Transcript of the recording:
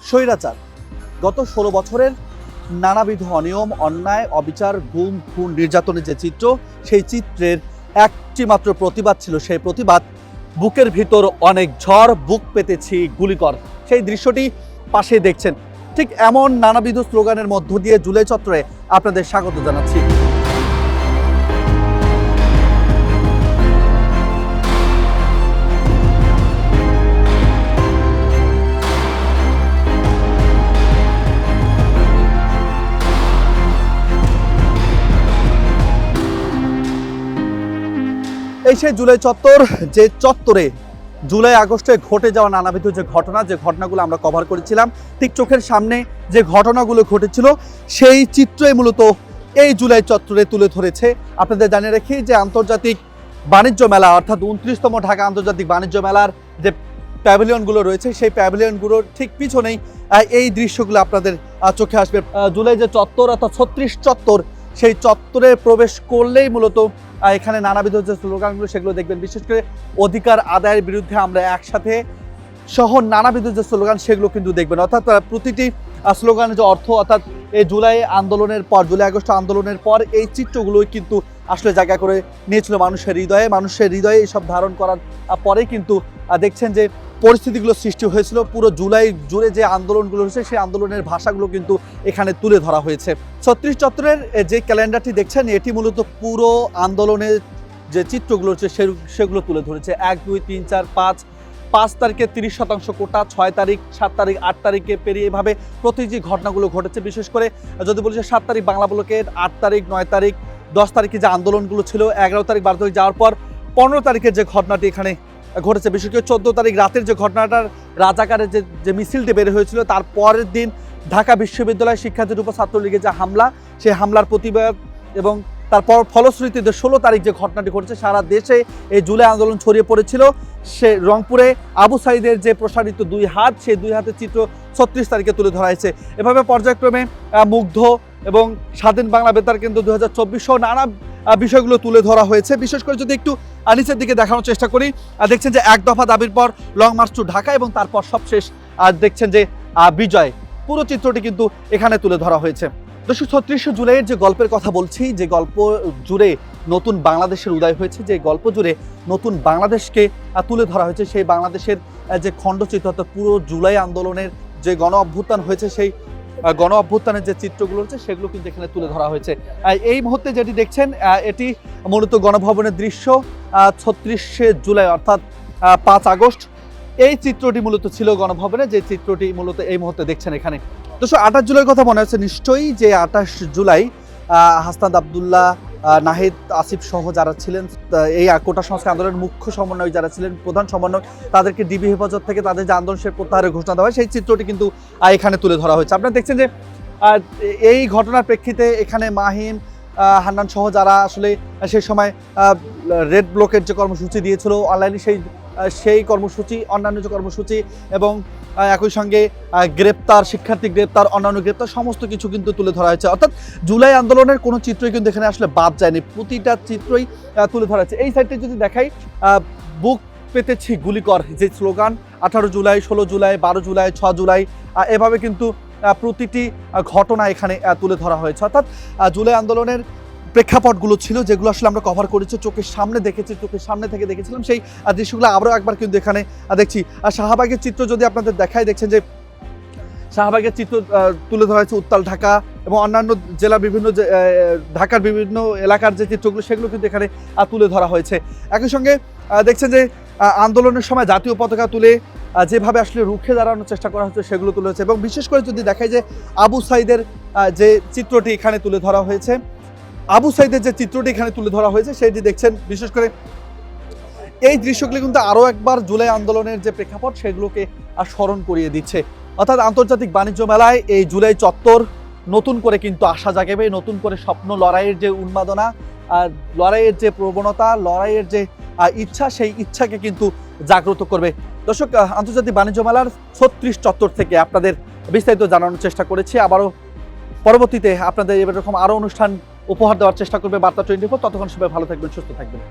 স্বৈরাচার গত ১৬ বছরের নানাবিধ অনিয়ম, অন্যায়, অবিচার, গুম, খুন, নির্যাতনের যে চিত্র, সেই চিত্রের একটি মাত্র প্রতিবাদ ছিল। সেই প্রতিবাদ বুকের ভিতর অনেক ঝড়, বুক পেতেছি গুলিকর, সেই দৃশ্যটি পাশে দেখছেন। ঠিক এমন নানাবিধ স্লোগানের মধ্য দিয়ে জুলাই চত্বরে আপনাদের স্বাগত জানাচ্ছি। এই সেই জুলাই চত্বর, যে চত্বরে জুলাই আগস্টে ঘটে যাওয়া নানাবিধ যে ঘটনাগুলো আমরা কভার করেছিলাম, ঠিক চোখের সামনে যে ঘটনাগুলো ঘটেছিল সেই চিত্রই মূলত এই জুলাই চত্বরে তুলে ধরেছে। আপনাদের জানিয়ে রাখি যে আন্তর্জাতিক বাণিজ্য মেলা, অর্থাৎ 29তম ঢাকা আন্তর্জাতিক বাণিজ্য মেলার যে প্যাভিলিয়নগুলো রয়েছে, সেই প্যাভিলিয়নগুলোর ঠিক পিছনেই এই দৃশ্যগুলো আপনাদের চোখে আসবে। জুলাই যে চত্বর অর্থাৎ ৩৬ চত্বর, সেই চত্বরে প্রবেশ করলেই মূলত এখানে নানাবিধ যে স্লোগানগুলো সেগুলো দেখবেন। বিশেষ করে অধিকার আদায়ের বিরুদ্ধে আমরা একসাথে সহ নানাবিধ যে স্লোগান সেগুলো কিন্তু দেখবেন। অর্থাৎ প্রতিটি স্লোগানের যে অর্থ, অর্থাৎ এই জুলাই আন্দোলনের পর, জুলাই আগস্ট আন্দোলনের পর এই চিত্রগুলোই কিন্তু আসলে জায়গা করে নিয়েছিল মানুষের হৃদয়ে এইসব ধারণ করার পরে কিন্তু দেখছেন যে পরিস্থিতিগুলো সৃষ্টি হয়েছিল। পুরো জুলাই জুড়ে যে আন্দোলনগুলো হয়েছে সেই আন্দোলনের ভাষাগুলো কিন্তু এখানে তুলে ধরা হয়েছে। ৩৬ চত্বরের যে ক্যালেন্ডারটি দেখছেন, এটি মূলত পুরো আন্দোলনের যে চিত্রগুলো হচ্ছে সেগুলো তুলে ধরেছে। ১, ২, ৩, ৪, ৫ তারিখে ৩০% কোটা, ৬ তারিখ, ৭ তারিখ, ৮ তারিখে পেরিয়ে এভাবে প্রতিটি ঘটনাগুলো ঘটেছে। বিশেষ করে যদি বলি যে ৭ তারিখ বাংলা ব্লকের, ৮ তারিখ, ৯ তারিখ, ১০ তারিখে যে আন্দোলনগুলো ছিল, ১১ তারিখ ১২ তারিখ যাওয়ার পর ১৫ তারিখের যে ঘটনাটি এখানে ঘটেছে, বিশেষ করে ১৪ তারিখ রাতের যে ঘটনাটার রাজাকারের যে মিছিলটি বের হয়েছিল, তার পরের দিন ঢাকা বিশ্ববিদ্যালয় শিক্ষার্থীর উপর ছাত্রলীগের যে হামলা, সেই হামলার প্রতিবাদ এবং তারপর ফলশ্রুতিতে ১৬ তারিখ যে ঘটনাটি ঘটেছে, সারা দেশে এই জুলাই আন্দোলন ছড়িয়ে পড়েছিল। সে রংপুরে আবু সাইদের যে প্রসারিত ২ হাত, সেই ২ হাতের চিত্র ৩৬ তারিখে তুলে ধরা হয়েছে। এভাবে পর্যায়ক্রমে মুগ্ধ এবং স্বাধীন বাংলা বেতার কেন্দ্র ২০২৪ সহ নানা বিষয়গুলো তুলে ধরা হয়েছে। বিশেষ করে যদি একটু নিচের দিকে দেখানোর চেষ্টা করি, দেখছেন যে ১ দফা দাবির পর লং মার্চ টু ঢাকা এবং তারপর সবশেষ দেখছেন যে বিজয়, পুরো চিত্রটি কিন্তু এখানে তুলে ধরা হয়েছে। ৩৬ জুলাইয়ের যে গল্পের কথা বলছি, যে গল্প জুড়ে নতুন বাংলাদেশের উদয় হয়েছে, যে গল্প জুড়ে নতুন বাংলাদেশকে তুলে ধরা হয়েছে, সেই বাংলাদেশের যে খণ্ডচিত্র, অর্থাৎ পুরো জুলাই আন্দোলনের যে গণ অভ্যুত্থান হয়েছে, সেই গণ অভ্যুত্থানের যে চিত্রগুলো হচ্ছে সেগুলো কিন্তু এখানে তুলে ধরা হয়েছে। এই মুহূর্তে যেটি দেখছেন, এটি মূলত গণভবনের দৃশ্য। ৩৬ জুলাই অর্থাৎ ৫ আগস্ট এই চিত্রটি মূলত ছিল গণভবনে, যে চিত্রটি মূলত এই মুহূর্তে দেখছেন এখানে। ২৮ জুলাইয়ের কথা মনে হচ্ছে নিশ্চয়ই, যে ২৮ জুলাই হাসনাত আবদুল্লাহ, নাহিদ আসিফ সহ যারা ছিলেন, এই কোটা সংস্কার আন্দোলনের মুখ্য সমন্বয়ক যারা ছিলেন, প্রধান সমন্বয়ক, তাদেরকে ডিবি হেফাজত থেকে তাদের যে আন্দোলন সে প্রত্যাহারের ঘোষণা দেওয়া হয়, সেই চিত্রটি কিন্তু এখানে তুলে ধরা হয়েছে। আপনারা দেখছেন যে এই ঘটনার প্রেক্ষিতে এখানে মাহিম, হান্নান সহ যারা আসলে সেই সময় রেড ব্লকের যে কর্মসূচি দিয়েছিল অনলাইনে, সেই কর্মসূচি, অন্যান্য যে কর্মসূচি এবং একই সঙ্গে গ্রেপ্তার, শিক্ষার্থী গ্রেপ্তার, অন্যান্য গ্রেপ্তার, সমস্ত কিছু কিন্তু তুলে ধরা হয়েছে। অর্থাৎ জুলাই আন্দোলনের কোনো চিত্রই কিন্তু এখানে আসলে বাদ যায়নি, প্রতিটা চিত্রই তুলে ধরা হয়েছে। এই সাইডে যদি দেখাই, বুক পেতেছি গুলিকর যে স্লোগান, ১৮ জুলাই, ১৬ জুলাই, ১২ জুলাই, ৬ জুলাই, এভাবে কিন্তু প্রতিটি ঘটনা এখানে তুলে ধরা হয়েছে। অর্থাৎ জুলাই আন্দোলনের প্রেক্ষাপটগুলো ছিল যেগুলো আসলে আমরা কভার করেছি, চোখের সামনে দেখেছি, চোখের সামনে থেকে দেখেছিলাম, সেই দৃশ্যগুলো আবারও একবার কিন্তু এখানে দেখছি। আর শাহবাগের চিত্র যদি আপনাদের দেখায়, দেখছেন যে শাহবাগের চিত্র তুলে ধরা হয়েছে, উত্তাল ঢাকা এবং অন্যান্য জেলা বিভিন্ন ঢাকার বিভিন্ন এলাকার যে চিত্রগুলো সেগুলো কিন্তু এখানে তুলে ধরা হয়েছে। একই সঙ্গে দেখছেন যে আন্দোলনের সময় জাতীয় পতাকা তুলে যেভাবে আসলে রুখে দাঁড়ানোর চেষ্টা করা হচ্ছে সেগুলো তুলে হয়েছে। এবং বিশেষ করে যদি দেখায় যে আবু সাইদের যে চিত্রটি এখানে তুলে ধরা হয়েছে, সেটি দেখছেন। বিশেষ করে এই দৃশ্যগুলি কিন্তু আরও একবার জুলাই আন্দোলনের যে প্রেক্ষাপট সেগুলোকে স্মরণ করিয়ে দিচ্ছে। অর্থাৎ আন্তর্জাতিক বাণিজ্য মেলায় এই জুলাই চত্বর নতুন করে কিন্তু আশা জাগাবে, নতুন করে স্বপ্ন, লড়াইয়ের যে উন্মাদনা, লড়াইয়ের যে প্রবণতা, লড়াইয়ের যে ইচ্ছা, সেই ইচ্ছাকে কিন্তু জাগ্রত করবে। দর্শক, আন্তর্জাতিক বাণিজ্য মেলার ৩৬ চত্বর থেকে আপনাদের বিস্তারিত জানানোর চেষ্টা করেছি। আবারও পরবর্তীতে আপনাদের এরকম আরও অনুষ্ঠান উপহার দেওয়ার চেষ্টা করবে বার্তা 24। ততক্ষণ সবাই ভালো থাকবেন, সুস্থ থাকবেন।